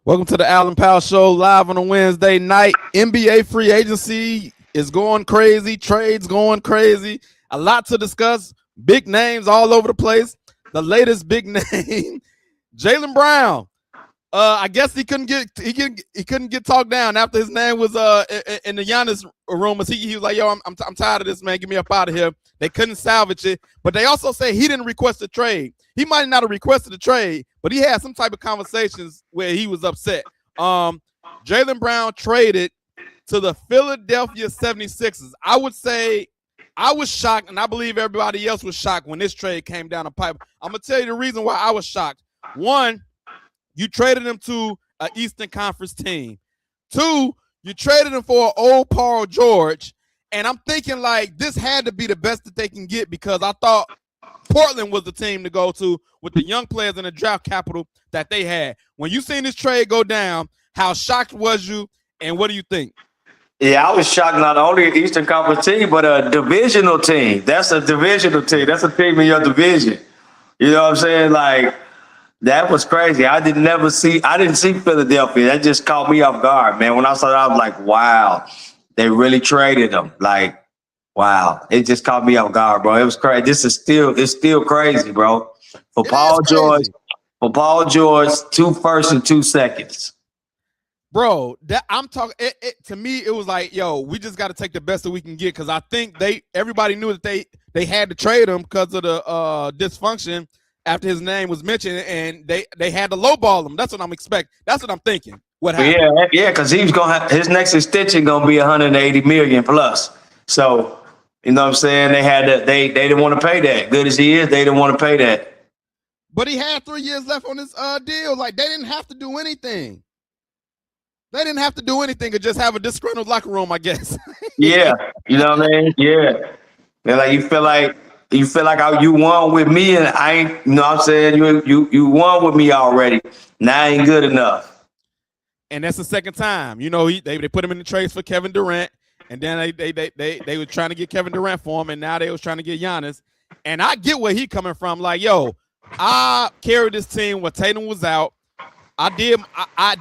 Welcome to the Allen Powell Show live on a Wednesday night. NBA free agency is going crazy. Trades going crazy. A lot to discuss. Big names all over the place. The latest big name, Jaylen Brown. I guess he couldn't get talked down after his name was in the Giannis rumors. He was like, "Yo, I'm tired of this, man. Get me up out of here." They couldn't salvage it, but they also say he didn't request a trade. He might not have requested a trade, but he had some type of conversations where he was upset. Jaylen Brown traded to the Philadelphia 76ers. I would say I was shocked, and I believe everybody else was shocked when this trade came down the pipe. I'm going to tell you the reason why I was shocked. One, you traded him to an Eastern Conference team. Two, you traded him for an old Paul George. And I'm thinking, like, this had to be the best that they can get because I thought Portland was the team to go to with the young players and the draft capital that they had. When you seen this trade go down, how shocked was you, and what do you think? Yeah, I was shocked. Not only an Eastern Conference team, but a divisional team. That's a divisional team. That's a team in your division. You know what I'm saying? Like, that was crazy. I didn't see Philadelphia. That just caught me off guard, man. When I saw that, I was like, wow, they really traded them. Like, wow. It just caught me off guard, bro. It was crazy. It's still crazy, bro. For Paul George, 2 firsts and 2 seconds. Bro, that I'm talking. To me, it was like, yo, we just got to take the best that we can get because I think everybody knew that they had to trade him because of the dysfunction after his name was mentioned, and they had to lowball him. That's what I'm expecting. That's what I'm thinking. What happened? Yeah, because he was gonna have his next extension gonna be 180 million plus. So you know what I'm saying? They didn't want to pay that. Good as he is, they didn't want to pay that. But he had 3 years left on his deal. Like they didn't have to do anything. They didn't have to do anything or just have a disgruntled locker room, I guess. Yeah, you know what I mean? Yeah. And like you feel like you won with me and I ain't, you know what I'm saying? You won with me already. Now I ain't good enough. And that's the second time. You know, they put him in the trades for Kevin Durant, and then they were trying to get Kevin Durant for him, and now they was trying to get Giannis. And I get where he coming from. Like, yo, I carried this team when Tatum was out. I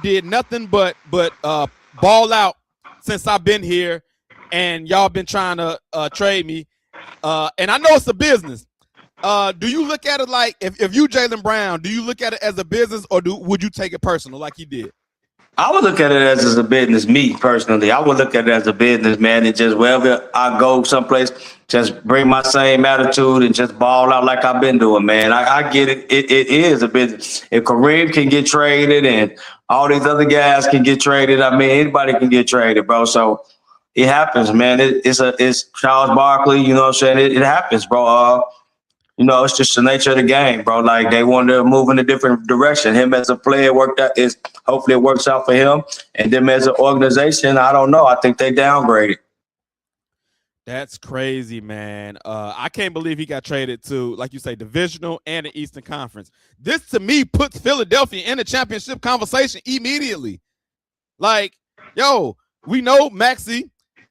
did nothing but ball out since I've been here, and y'all been trying to trade me. And I know it's a business. Do you look at it like if you Jaylen Brown, do you look at it as a business or would you take it personal like he did? I would look at it as a business, me personally. I would look at it as a business, man, and just wherever I go someplace, just bring my same attitude and just ball out like I've been doing, man. I get it. It is a business. If Kareem can get traded and all these other guys can get traded, I mean, anybody can get traded, bro. So it happens, man. It's Charles Barkley, you know what I'm saying? It happens, bro. You know, it's just the nature of the game, bro. Like they want to move in a different direction. Him as a player hopefully it works out for him. And them as an organization, I don't know. I think they downgraded. That's crazy, man. I can't believe he got traded to, like you say, divisional and the Eastern Conference. This to me puts Philadelphia in the championship conversation immediately. Like, yo, we know Maxey.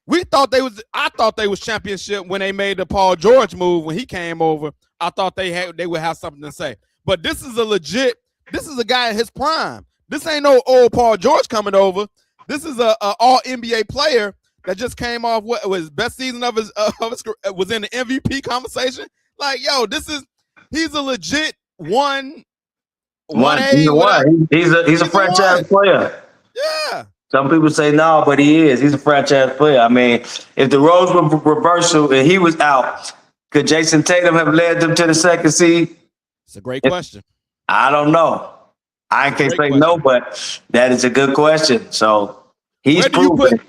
I thought they was championship when they made the Paul George move when he came over. I thought they would have something to say. But this is a guy in his prime. This ain't no old Paul George coming over. This is a all NBA player that just came off what was best season of his was in the MVP conversation. Like, yo, he's a legit one. He's a franchise player. Yeah. Some people say no, but he is. He's a franchise player. I mean, if the roles were reversal and he was out, could Jason Tatum have led them to the second seed? It's a great question. I don't know. I can't say no, but that is a good question. So he's proven.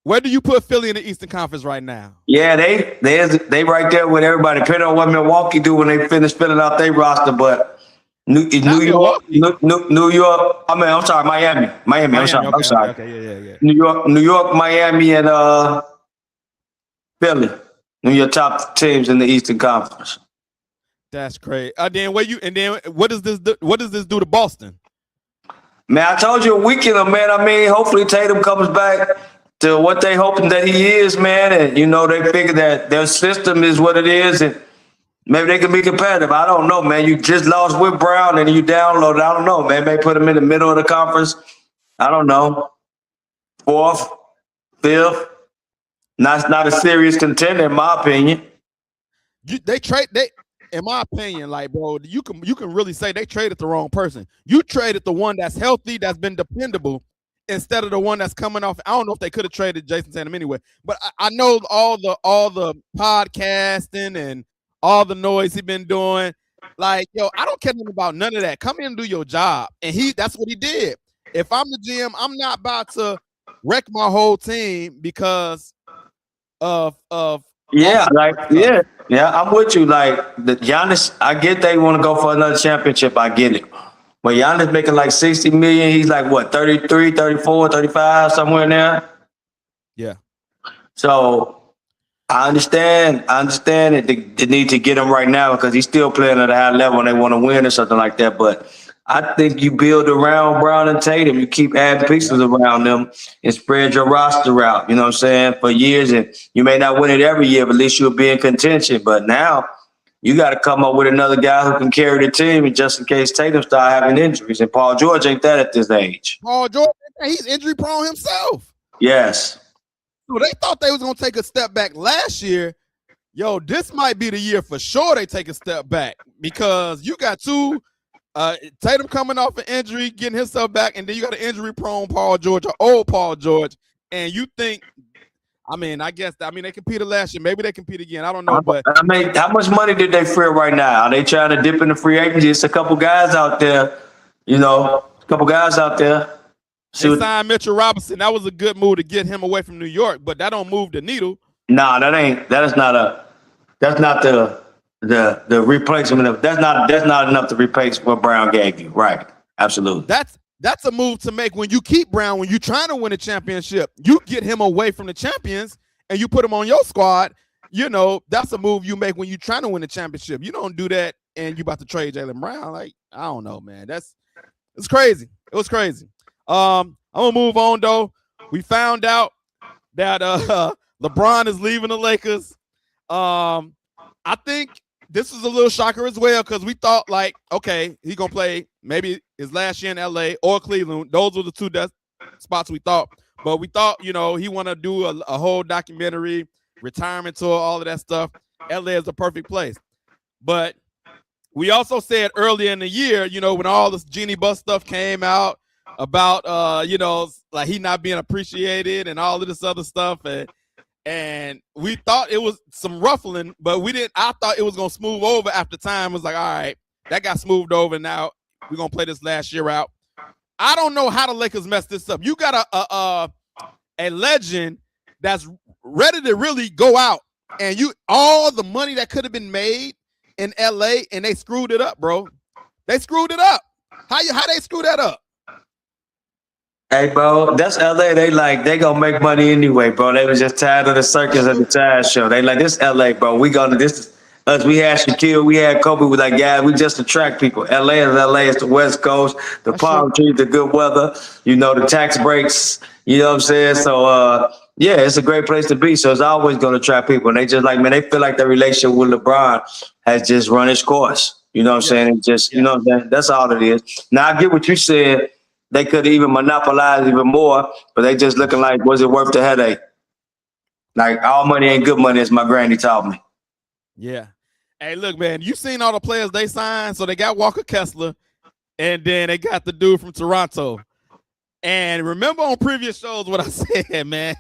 Where do you put Philly in the Eastern Conference right now? Yeah, they right there with everybody. Depending on what Milwaukee do when they finish filling out their roster, but New York. I mean, I'm sorry, Miami. I'm sorry. Okay, yeah. New York, Miami, and Philly. Your top teams in the Eastern Conference. That's crazy. Then what does this do? What does this do to Boston? Man, I told you a weekend, man. I mean, hopefully Tatum comes back to what they hoping that he is, man. And you know, they figure that their system is what it is, and maybe they can be competitive. I don't know, man. You just lost with Brown and you downloaded. I don't know, man. Maybe put them in the middle of the conference I don't know, fourth, fifth. Not a serious contender in my opinion. In my opinion, like, bro, you can really say they traded the wrong person. You traded the one that's healthy, that's been dependable, instead of the one that's coming off. I don't know if they could have traded Jason Tatum anyway, but I know all the podcasting and all the noise he been doing. Like, yo, I don't care about none of that. Come in and do your job, and that's what he did. If I'm the GM, I'm not about to wreck my whole team because of yeah, I'm with you. Like the Giannis, I get they want to go for another championship. I get it. But Giannis making like 60 million. He's like what, 33, 34, 35, somewhere in there. Yeah. So I understand it, the need to get him right now because he's still playing at a high level and they want to win or something like that. But I think you build around Brown and Tatum. You keep adding pieces around them and spread your roster out, you know what I'm saying, for years. And you may not win it every year, but at least you'll be in contention. But now you got to come up with another guy who can carry the team and just in case Tatum start having injuries. And Paul George ain't that at this age. Paul George, he's injury prone himself. Yes. So they thought they was going to take a step back last year. Yo, this might be the year for sure they take a step back because you got two Tatum coming off an injury, getting himself back, and then you got an injury-prone Paul George, or old Paul George, and you think, I guess they competed last year. Maybe they compete again. I don't know, but how much money did they free right now? Are they trying to dip in the free agency? It's a couple guys out there, They signed Mitchell Robinson. That was a good move to get him away from New York, but that don't move the needle. Nah, that's not the replacement of that's not enough to replace what Brown gave you. Right. Absolutely. That's a move to make when you keep Brown, when you're trying to win a championship. You get him away from the champions and you put him on your squad. That's a move you make when you're trying to win a championship. You don't do that and you about to trade Jaylen Brown. Like, I don't know, man. It's crazy. It was crazy. I'm gonna move on though. We found out that LeBron is leaving the Lakers. I think this is a little shocker as well because we thought like, okay, he's gonna play maybe his last year in LA or Cleveland. Those were the two spots we thought. But we thought, he want to do a whole documentary, retirement tour, all of that stuff. LA is the perfect place. But we also said earlier in the year, when all this Genie Bus stuff came out about, like he not being appreciated and all of this other stuff. And we thought it was some ruffling, but I thought it was going to smooth over after time. It was like, all right, that got smoothed over. Now we're going to play this last year out. I don't know how the Lakers messed this up. You got a legend that's ready to really go out and all the money that could have been made in LA and they screwed it up, bro. They screwed it up. How they screw that up? Hey, bro, that's LA. They gonna make money anyway, bro. They was just tired of the circus at the Tide show. They like, this LA, bro. This is us. We had Shaquille, we had Kobe. We like, yeah, we just attract people. LA is LA. It's the West Coast, the palm trees, the good weather, the tax breaks. You know what I'm saying? So, yeah, it's a great place to be. So it's always gonna attract people. And they just like, man, they feel like their relationship with LeBron has just run its course. You know what I'm saying? It's just, you know what I'm saying? That's all it is. Now I get what you said. They could even monopolize even more, but they just looking like, was it worth the headache? Like, all money ain't good money, as my granny taught me. Yeah. Hey, look, man, you seen all the players they signed. So they got Walker Kessler, and then they got the dude from Toronto. And remember on previous shows what I said, man.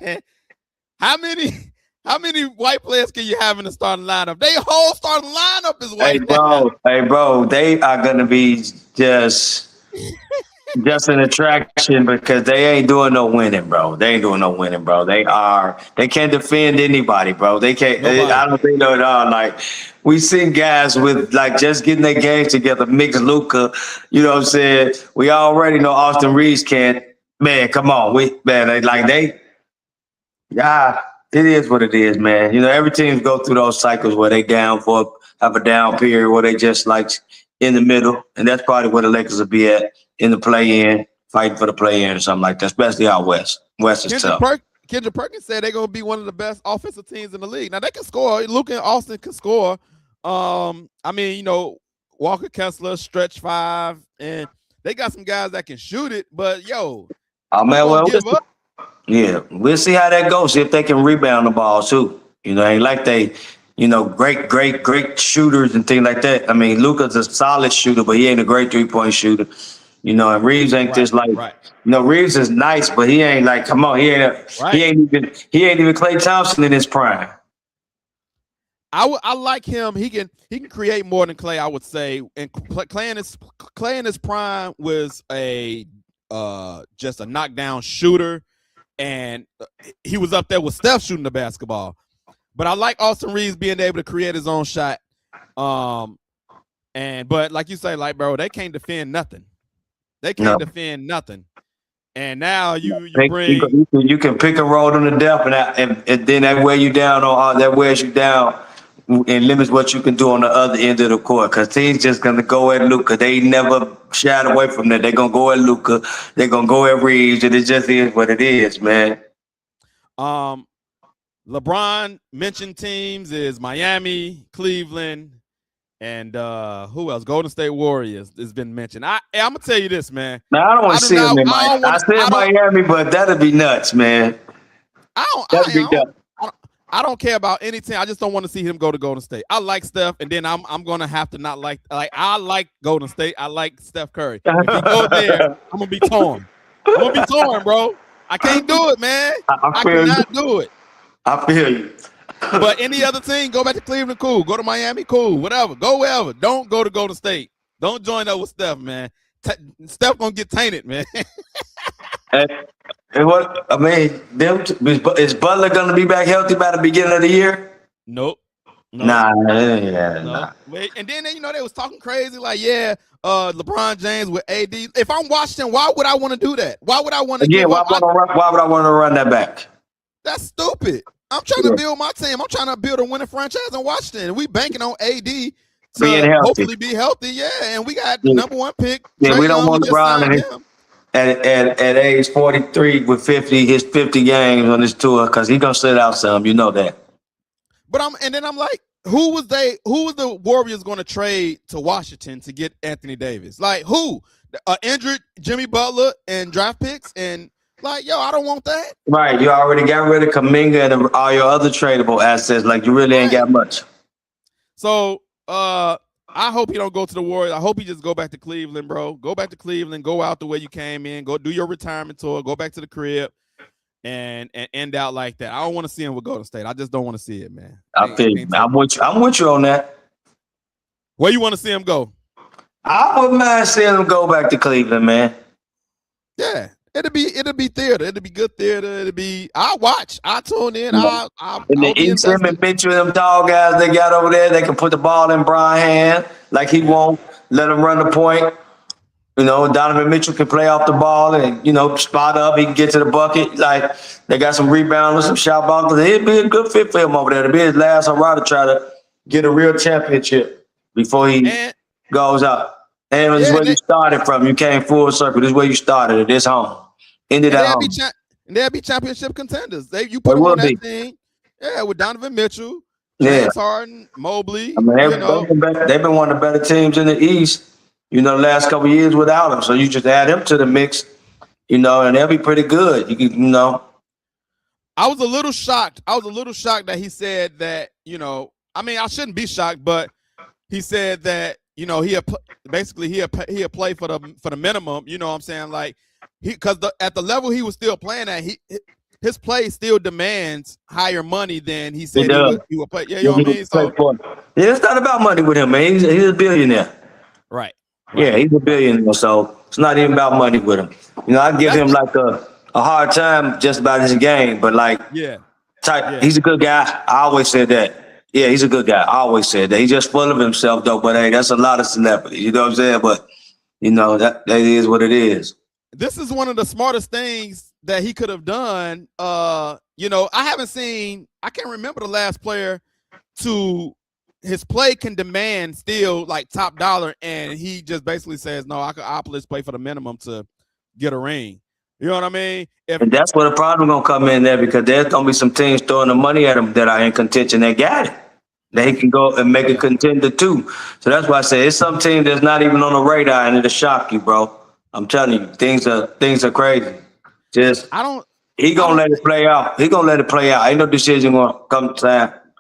How many white players can you have in the starting lineup? They whole starting lineup is white. Hey, bro, they are gonna be just an attraction because they ain't doing no winning, bro. They can't defend anybody, bro. They can't. I don't think no at all. Like, we seen guys with like just getting their games together, mix Luka. You know what I'm saying? We already know Austin Reeves can't. Man, come on, it is what it is, man. Every team go through those cycles where they have a down period where they just like in the middle, and that's probably where the Lakers will be at in the play-in, fighting for the play-in or something like that, especially out west. West is tough. Kendrick Perkins said they're going to be one of the best offensive teams in the league. Now, they can score. Luka and Austin can score. Walker Kessler, stretch five, and they got some guys that can shoot it. But, yo, Oh man, gonna well, give up. yeah, we'll see how that goes. See if they can rebound the ball too. You know, ain't like they, great shooters and things like that. I mean, Luka's a solid shooter, but he ain't a great 3-point shooter. You know, and Reeves ain't just like, Right. Reeves is nice, but he ain't like, come on, Right. he ain't even Klay Thompson in his prime. I like him. He can create more than Klay, I would say. And Klay in his prime was a just a knockdown shooter, and he was up there with Steph shooting the basketball. But I like Austin Reeves being able to create his own shot. But like you say, like, bro, they can't defend nothing. They can't defend nothing. And now you can pick and roll on the depth, and then that wear you down that wears you down and limits what you can do on the other end of the court. Because teams just gonna go at Luka. They never shied away from that. They're gonna go at Luka. They're gonna go at Reeves, and it just is what it is, man. LeBron mentioned teams is Miami, Cleveland, and who else? Golden State Warriors has been mentioned. I'm gonna tell you this, man. Now I don't want to see him in Miami. I said Miami, but that'd be nuts, man. I don't care about any team. I just don't want to see him go to Golden State. I like Steph, and then I'm gonna have to not like I like Golden State. I like Steph Curry. If he go there, I'm gonna be torn. I'm gonna be torn, bro. I can't do it, man. I cannot do it. I feel you. But any other team, go back to Cleveland, cool. Go to Miami, cool. Whatever. Go wherever. Don't go to Golden State. Don't join up with Steph, man. Steph gonna get tainted, man. And what I mean, is Butler gonna be back healthy by the beginning of the year? Nope. Nah. Wait, and then they was talking crazy like, LeBron James with AD. If I'm Washington, why would I want to do that? Why would I want to? Yeah, why would I want to run that back? That's stupid. I'm trying to build my team. I'm trying to build a winning franchise in Washington. We banking on AD to hopefully be healthy. Yeah, and we got the number one pick. Yeah, we don't want LeBron at age 43 with his 50 games on this tour because he's gonna sit out some. You know that. But I'm like, who was the Warriors going to trade to Washington to get Anthony Davis? Like who? Injured Jimmy Butler and draft picks and. Like, I don't want that. Right. You already got rid of Kuminga and all your other tradable assets. Like, you really ain't got much. So, I hope he don't go to the Warriors. I hope he just go back to Cleveland, bro. Go back to Cleveland. Go out the way you came in. Go do your retirement tour. Go back to the crib and end out like that. I don't want to see him with Golden State. I just don't want to see it, man. I feel you. I'm with you on that. Where you want to see him go? I wouldn't mind seeing him go back to Cleveland, man. Yeah. It'll be theater. It'll be good theater. I'll watch. I'll tune in. And the East and Mitchell, them tall guys they got over there, they can put the ball in Brian's hand like he won't. Let him run the point. Donovan Mitchell can play off the ball and, spot up. He can get to the bucket. Like, they got some rebounders, some shot blockers. It'd be a good fit for him over there. It'll be his last hurrah to try to get a real championship before he goes out. And this is where you started from. You came full circle. This is where you started at this home. Ended at home. They'll be championship contenders. You put them on that team. Yeah, with Donovan Mitchell, James Harden, Mobley. I mean, they've been one of the better teams in the East, the last couple of years without them. So you just add them to the mix, and they'll be pretty good. I was a little shocked. That he said that, I shouldn't be shocked, but he said that, he'll play for the minimum. You know what I'm saying? Like because at the level he was still playing at, his play still demands higher money than he said he would play. Yeah, you know what I mean? So it's not about money with him, man. He's a billionaire. Right. Yeah, he's a billionaire. So it's not even about money with him. I give him like a hard time just about his game, but like he's a good guy. I always said that. Yeah, he's a good guy. I always said that. He's just full of himself, though. But, hey, that's a lot of celebrity. You know what I'm saying? But, that is what it is. This is one of the smartest things that he could have done. I can't remember the last player to his play can demand still, like, top dollar. And he just basically says, no, I'll play for the minimum to get a ring. You know what I mean? And that's where the problem gonna come in there because there's gonna be some teams throwing the money at him that are in contention. They got it. They can go and make a contender too. So that's why I say it's some team that's not even on the radar and it'll shock you, bro. I'm telling you, things are crazy. I don't. He gonna let it play out. He gonna let it play out. Ain't no decision gonna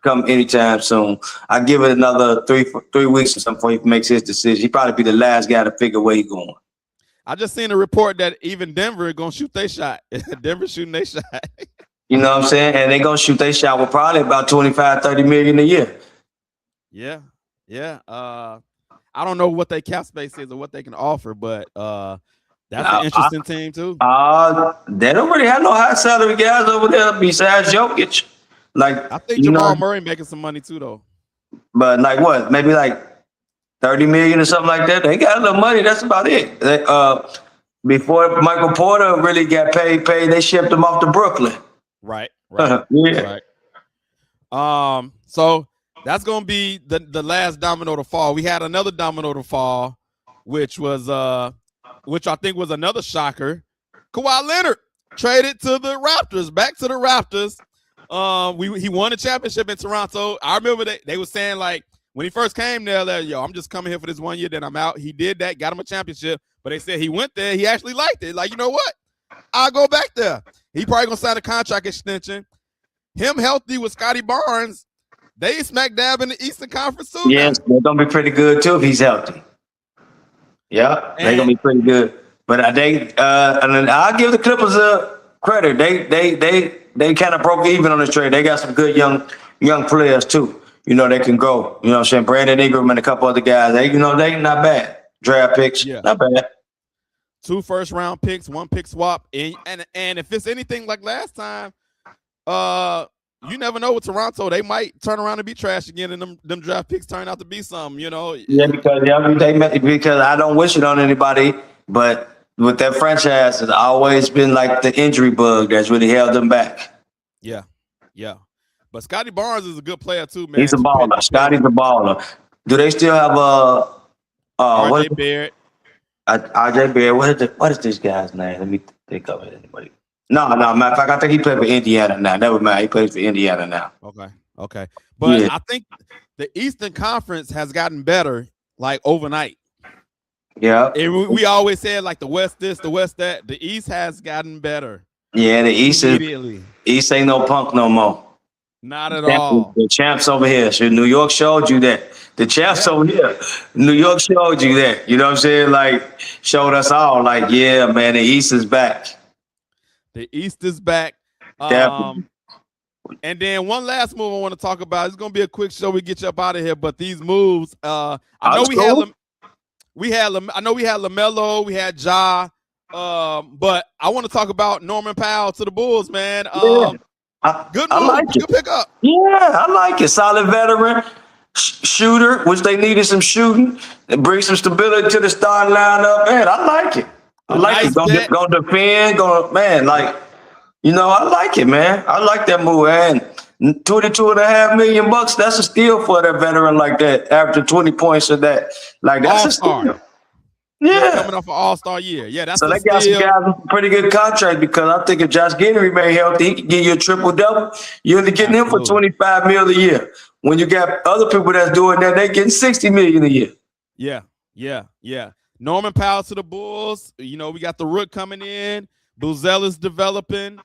come anytime soon. I give it another three weeks or something before he makes his decision. He probably be the last guy to figure where he going. I just seen a report that even Denver gonna shoot their shot. Denver shooting their shot. You know what I'm saying? And they gonna shoot their shot with probably about 25, 30 million a year. Yeah. I don't know what their cap space is or what they can offer, but that's an interesting team too. They don't really have no high salary guys over there besides Jokic. Like, I think Jamal Murray making some money too, though. But like what? Maybe like 30 million or something like that. They got a little money. That's about it. Before Michael Porter really got paid, they shipped him off to Brooklyn. Right. Yeah. Right. So that's gonna be the last domino to fall. We had another domino to fall, which I think was another shocker. Kawhi Leonard traded to the Raptors, back to the Raptors. He won a championship in Toronto. I remember they were saying, like, when he first came there, like, yo, I'm just coming here for this 1 year, then I'm out. He did that, got him a championship, but they said he went there, he actually liked it. Like, you know what? I'll go back there. He probably gonna sign a contract extension. Him healthy with Scotty Barnes, they smack dab in the Eastern Conference too. Yes, they're gonna be pretty good too if he's healthy. Yeah, they're gonna be pretty good. But and I'll give the Clippers a credit. They kind of broke even on this trade. They got some good young players too. You know, they can go. You know what I'm saying? Brandon Ingram and a couple other guys. They not bad. Draft picks. Yeah. Not bad. 2 first-round picks, 1 pick swap. And if it's anything like last time, you never know with Toronto. They might turn around and be trash again, and them draft picks turn out to be something, you know. Yeah, because I don't wish it on anybody, but with that franchise, it's always been like the injury bug that's really held them back. Yeah. But Scotty Barnes is a good player too, man. He's a baller. Scotty's a baller. Do they still have RJ Barrett? RJ Barrett. What is this guy's name? Let me think of it. Anybody? No. Matter of fact, I think he played for Indiana now. Never mind. He plays for Indiana now. Okay. But yeah. I think the Eastern Conference has gotten better, like, overnight. Yeah. We always said, like, the West this, the West that. The East has gotten better. Yeah, the East ain't no punk no more. Not at all. The champs over here. So New York showed you that. The champs over here. New York showed you that. You know what I'm saying? Like, showed us all. Like, yeah, man, the East is back. The East is back. Definitely. And then one last move I want to talk about. It's gonna be a quick show. We get you up out of here. But these moves, I know we had LaMelo, we had Ja. But I want to talk about Norman Powell to the Bulls, man. Good move. Like good pickup. Yeah, I like it. Solid veteran shooter, which they needed some shooting, and bring some stability to the starting lineup. Man, I like it. I like it. Gonna defend. Like, you know, I like it, man. I like that move. And $22.5 million. That's a steal for that veteran like that. After 20 points of that, like that's a steal. Yeah, coming off an all-star year. Yeah, that's so they got some guys with a pretty good contract, because I think if Josh Giddey remain healthy, he can give you a triple-double. You're only getting him for $25 million a year. When you got other people that's doing that, they getting $60 million a year. Yeah. Norman Powell to the Bulls. You know, we got the Rook coming in. Buzell is developing.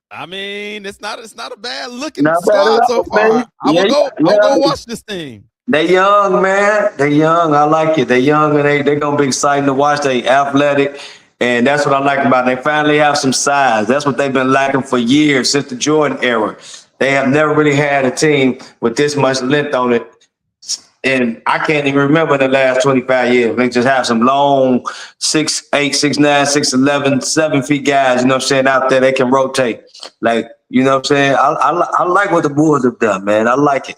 I mean, it's not a bad looking squad so far. I'll go watch this thing. They young, man. They young. I like it. They young, and they gonna be exciting to watch. They athletic, and that's what I like about it. They finally have some size. That's what they've been lacking for years, since the Jordan era. They have never really had a team with this much length on it. And I can't even remember the last 25 years. They just have some long 6'8", 6'9", 6'11", 7 feet guys, you know what I'm saying, out there. They can rotate. Like, you know what I'm saying? I like what the Bulls have done, man. I like it.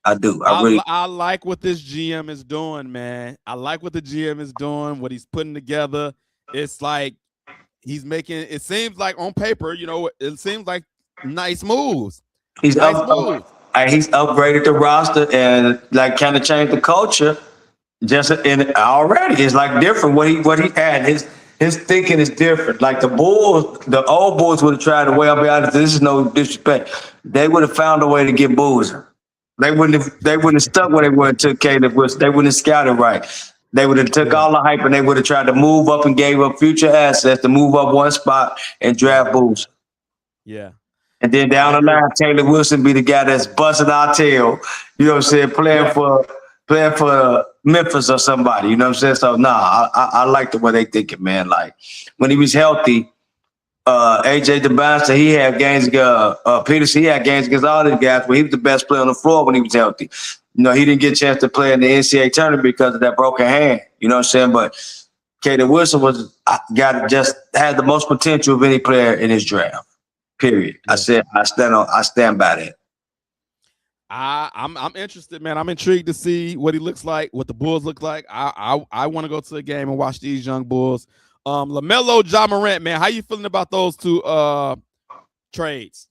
I do. I like what this GM is doing, man. I like what the GM is doing, what he's putting together. It's like he's making, it seems like on paper, you know, it seems like nice moves. He's upgraded the roster and like kind of changed the culture. Just in already, it's like different. What he had, his thinking is different. Like the Bulls, the old Bulls would have tried to way. I'll be honest, this is no disrespect. They would have found a way to get Boozer. They wouldn't have stuck where they were to Caleb Wilson. They wouldn't have scouted right. They would have took all the hype and they would have tried to move up and gave up future assets to move up one spot and draft Boost. Yeah. And then down the line, Taylor Wilson be the guy that's busting our tail. You know what I'm saying? Playing for Memphis or somebody. You know what I'm saying? So I like the way they thinking, man. Like when he was healthy, AJ DeBouncer, he had games against Peterson. He had games against all these guys, but he was the best player on the floor when he was healthy. You know, he didn't get a chance to play in the NCAA tournament because of that broken hand. You know what I'm saying? But Kaden Wilson just had the most potential of any player in his draft. Period. Yeah. I stand by that. I'm interested, man. I'm intrigued to see what he looks like, what the Bulls look like. I want to go to the game and watch these young Bulls. LaMelo, Ja Morant, man, how you feeling about those two trades?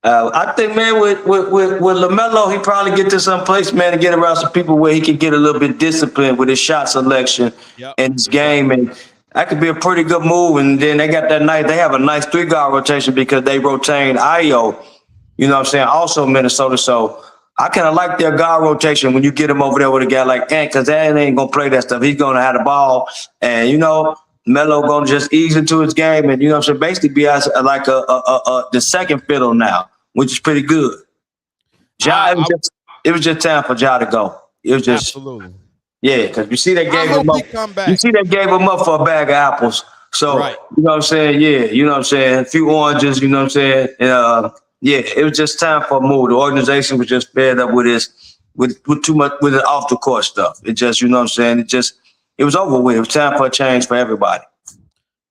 I think, man, with LaMelo, he probably get to some place, man, to get around some people where he can get a little bit disciplined with his shot selection and his game, and that could be a pretty good move. And then they have a nice 3-guard rotation because they rotate Ayo, you know what I'm saying, also Minnesota. So I kind of like their guard rotation when you get him over there with a guy like Ant, because Ant ain't going to play that stuff. He's going to have the ball, and, you know, Melo going to just ease into his game and, you know what I'm saying, basically be as like the second fiddle now, which is pretty good. It was just time for Ja to go. It was just absolutely. Yeah, because you see they gave him up. You see they gave him up for a bag of apples. So you know what I'm saying? Yeah, you know what I'm saying? A few oranges, you know what I'm saying? And, yeah, it was just time for a move. The organization was just fed up with too much with the off the court stuff. It just, you know what I'm saying? It was over with. It was time for a change for everybody.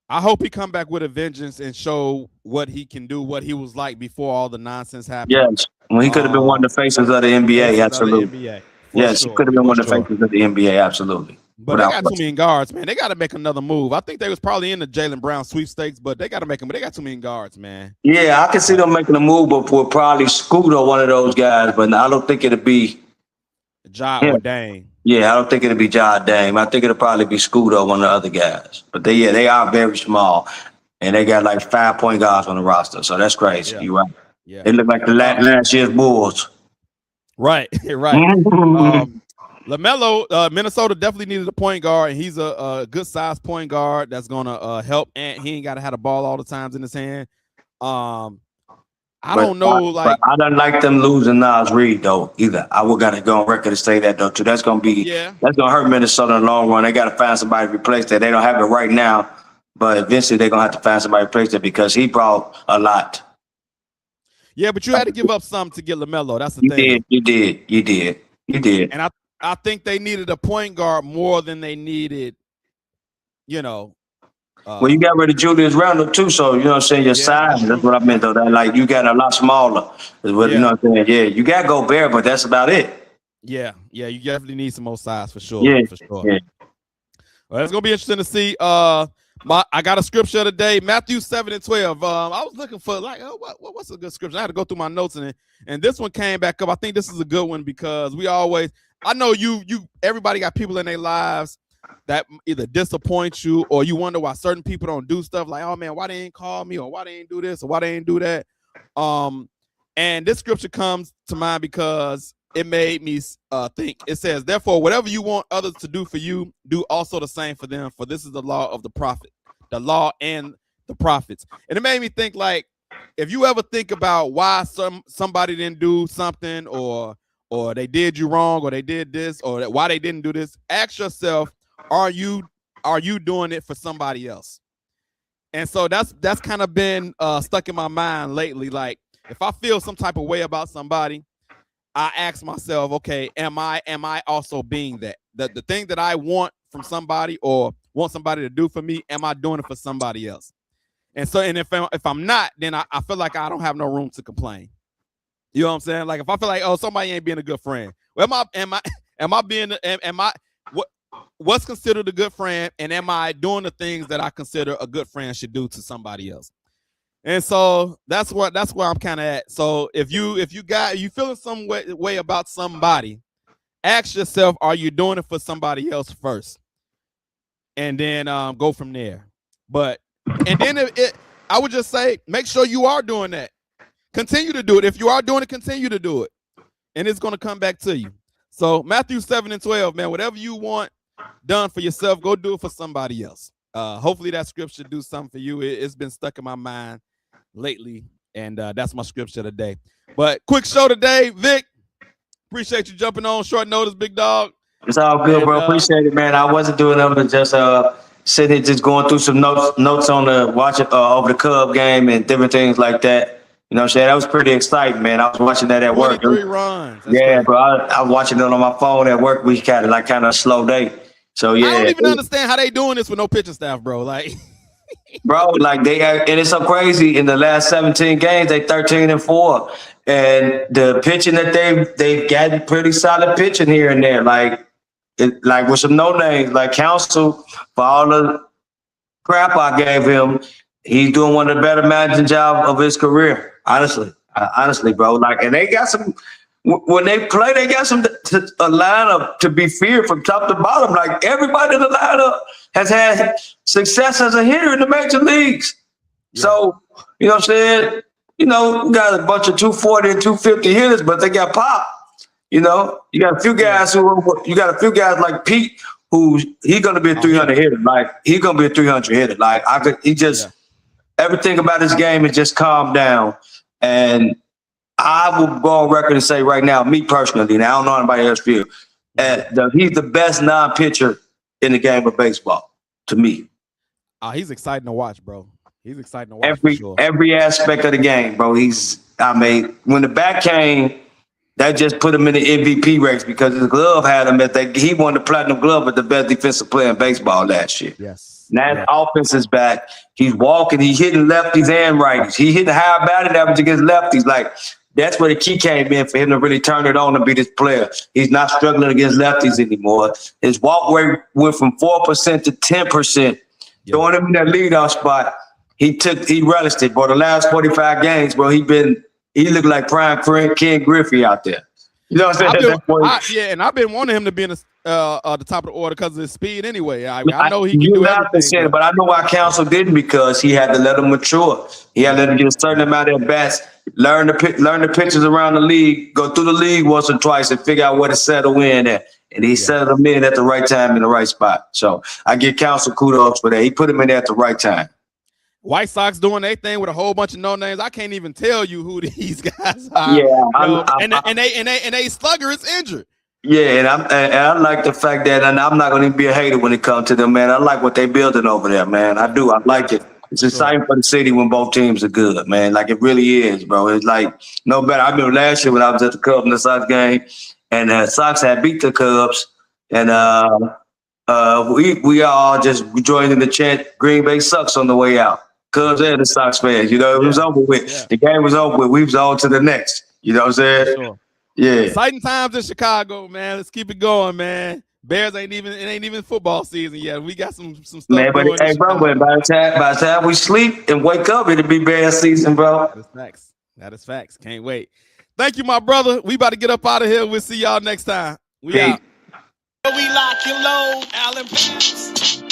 I hope he come back with a vengeance and show what he can do, what he was like before all the nonsense happened. Yes, well, he could have been one of the faces of the NBA. Absolutely. Yes, he could have been one of the faces of the NBA. Absolutely. But they got too many guards, man. They got to make another move. I think they was probably in the Jaylen Brown sweepstakes, but they got to make them. But they got too many guards, man. Yeah, I can see them making a move, but for probably Scoot or one of those guys. But I don't think it'll be Ja or Dame. Yeah, I don't think it'll be Ja or Dame. I think it'll probably be Scoot or one of the other guys. But they are very small, and they got like 5 point guards on the roster. So that's crazy. Yeah. You're right. Yeah, they look like the last year's Bulls. Right, right. LaMelo, Minnesota definitely needed a point guard, and he's a good sized point guard that's gonna help. And he ain't got to have the ball all the times in his hand. I don't know. Like I don't like them losing Nas Reed though either. I would gotta go on record to say that though too. That's gonna hurt Minnesota in the long run. They gotta find somebody to replace that. They don't have it right now, but eventually they're gonna have to find somebody to replace that because he brought a lot. Yeah, but you had to give up something to get LaMelo. That's the thing. You did. And I think they needed a point guard more than they needed, you know. Well, you got rid of Julius Randle too, so you know what I'm saying. Your size, that's what I meant though. That like you got a lot smaller. Is what you know what I'm saying. Yeah, you got Gobert, but that's about it. Yeah, you definitely need some more size for sure. Yeah, for sure. Yeah. Well, it's gonna be interesting to see. I got a scripture today, Matthew 7:12. I was looking for like, what's a good scripture? I had to go through my notes and this one came back up. I think this is a good one because I know everybody got people in their lives that either disappoint you or you wonder why certain people don't do stuff like, oh man, why they ain't call me or why they ain't do this or why they ain't do that. And this scripture comes to mind because it made me think. It says, therefore, whatever you want others to do for you, do also the same for them. For this is the law of the prophet, the law and the prophets. And it made me think like, if you ever think about why somebody didn't do something or they did you wrong or they did this or why they didn't do this, ask yourself, are you doing it for somebody else? And so that's kind of been stuck in my mind lately. Like if I feel some type of way about somebody, I ask myself, okay, am I also being that? The thing that I want from somebody or want somebody to do for me, am I doing it for somebody else? And so, and if I'm not, then I feel like I don't have no room to complain. You know what I'm saying? Like if I feel like, oh, somebody ain't being a good friend, well, what's considered a good friend, and am I doing the things that I consider a good friend should do to somebody else? And so that's where I'm kind of at. So if you feeling some way about somebody, ask yourself, are you doing it for somebody else first? And then go from there. And then I would just say, make sure you are doing that. Continue to do it. If you are doing it, continue to do it. And it's going to come back to you. So Matthew 7:12, man, whatever you want done for yourself, go do it for somebody else. Hopefully that scripture do something for you. It's been stuck in my mind lately, and that's my scripture today. But quick show today, Vic. Appreciate you jumping on short notice, big dog. It's all good, bro. Appreciate it, man. I wasn't doing nothing but just sitting here just going through some notes on the watching over the Cub game and different things like that. You know what I'm saying? That was pretty exciting, man. I was watching that at work. 23 runs. That's yeah, crazy. bro. I was watching it on my phone at work. We kind of a slow day. So yeah. I don't even understand how they doing this with no pitching staff, bro. Like, bro, like and it's so crazy. In the last 17 games, they 13-4, and the pitching that they've gotten pretty solid pitching here and there. Like with some no names, like Counsell, for all the crap I gave him, he's doing one of the better managing jobs of his career. Honestly, bro. Like, and they got some. When they play, they got a lineup to be feared from top to bottom. Like, everybody in the lineup has had success as a hitter in the major leagues. Yeah. So, you know what I'm saying? You know, we got a bunch of 240 and 250 hitters, but they got pop. You know, you got a few guys like Pete, he's gonna be a 300 hitter. Like, he's gonna be a 300 hitter. Like, everything about his game is just calmed down. And I will go on record and say right now, me personally, and I don't know anybody else feel, he's the best non-pitcher in the game of baseball, to me. He's exciting to watch, bro. He's exciting to watch every aspect of the game, bro. When the bat came, that just put him in the MVP race because his glove had him he won the Platinum Glove as the best defensive player in baseball last year. Yes. Now his offense is back. He's walking. He's hitting lefties and righties. He hitting high batting average against lefties. Like, that's where the key came in for him to really turn it on and be this player. He's not struggling against lefties anymore. His walk rate went from 4% to 10%. Throwing him in that leadoff spot, he relished it. For the last 45 games, bro, he looked like prime Ken Griffey out there. You know what I'm saying? And I've been wanting him to be in the top of the order because of his speed anyway. I know he can do everything. But I know why Counsell didn't, because he had to let him mature. He had to let him get a certain amount of at-bats, learn the pitches around the league, go through the league once or twice and figure out where to settle in at. And he settled him in at the right time in the right spot. So I give Counsell kudos for that. He put him in there at the right time. White Sox doing their thing with a whole bunch of no names. I can't even tell you who these guys are. Yeah, and they slugger is injured. Yeah, and I like the fact that, and I'm not going to be a hater when it comes to them, man. I like what they building over there, man. I do. I like it. It's exciting for the city when both teams are good, man. Like, it really is, bro. It's like no better. I remember last year when I was at the Cubs and the Sox game, and the Sox had beat the Cubs, and we all just joined in the chant, "Green Bay sucks" on the way out. Cubs and the Sox fans, you know, it was over with. Yeah. The game was over with. We was on to the next. You know what I'm saying? Sure. Yeah. Exciting times in Chicago, man. Let's keep it going, man. Bears ain't even football season yet. We got some stuff. Man, but hey, bro, by the time we sleep and wake up, it'll be Bears season, bro. That's facts. That is facts. Can't wait. Thank you, my brother. We about to get up out of here. We'll see y'all next time. We out. We lock and load, Allen Pierce.